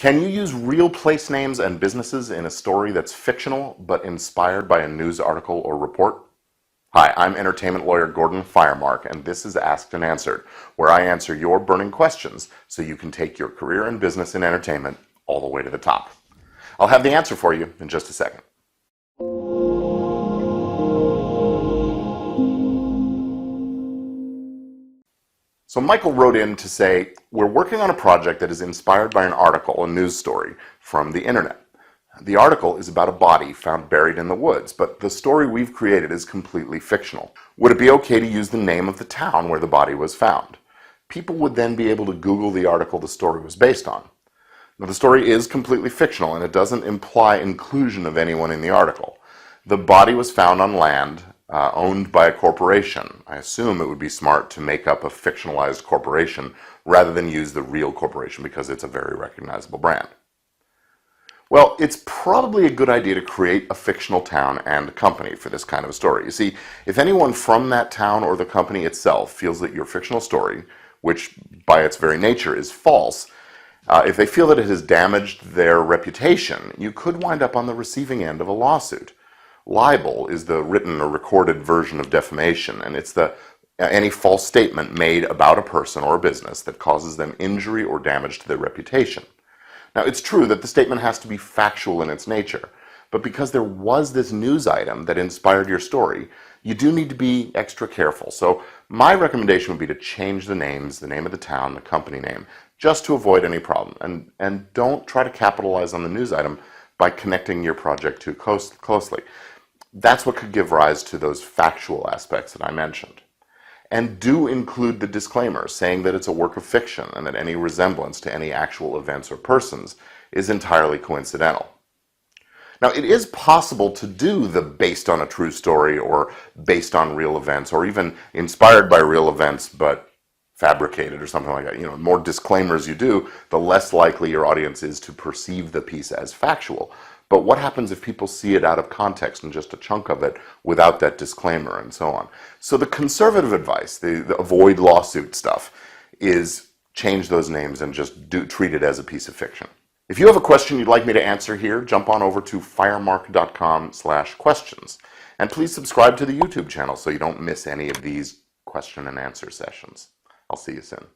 Can you use real place names and businesses in a story that's fictional but inspired by a news article or report? Hi, I'm entertainment lawyer Gordon Firemark, and this is Asked and Answered, where I answer your burning questions so you can take your career and business in entertainment all the way to the top. I'll have the answer for you in just a second. So Michael wrote in to say, we're working on a project that is inspired by an article, a news story, from the internet. The article is about a body found buried in the woods, but the story we've created is completely fictional. Would it be okay to use the name of the town where the body was found? People would then be able to Google the article the story was based on. Now, the story is completely fictional, and it doesn't imply inclusion of anyone in the article. The body was found on land owned by a corporation. I assume it would be smart to make up a fictionalized corporation rather than use the real corporation because it's a very recognizable brand. Well, it's probably a good idea to create a fictional town and company for this kind of a story. You see, if anyone from that town or the company itself feels that your fictional story, which by its very nature is false, if they feel that it has damaged their reputation, you could wind up on the receiving end of a lawsuit. Libel is the written or recorded version of defamation, and it's any false statement made about a person or a business that causes them injury or damage to their reputation. Now, it's true that the statement has to be factual in its nature, but because there was this news item that inspired your story, you do need to be extra careful. So my recommendation would be to change the names, the name of the town, the company name, just to avoid any problem. And don't try to capitalize on the news item by connecting your project too closely. That's what could give rise to those factual aspects that I mentioned. And do include the disclaimer saying that it's a work of fiction and that any resemblance to any actual events or persons is entirely coincidental. Now, it is possible to do the based on a true story or based on real events or even inspired by real events but fabricated or something like that. The more disclaimers you do, the less likely your audience is to perceive the piece as factual. But what happens if people see it out of context and just a chunk of it without that disclaimer and so on? So the conservative advice, the avoid lawsuit stuff, is change those names and just treat it as a piece of fiction. If you have a question you'd like me to answer here, jump on over to firemark.com/questions. And please subscribe to the YouTube channel so you don't miss any of these question and answer sessions. I'll see you soon.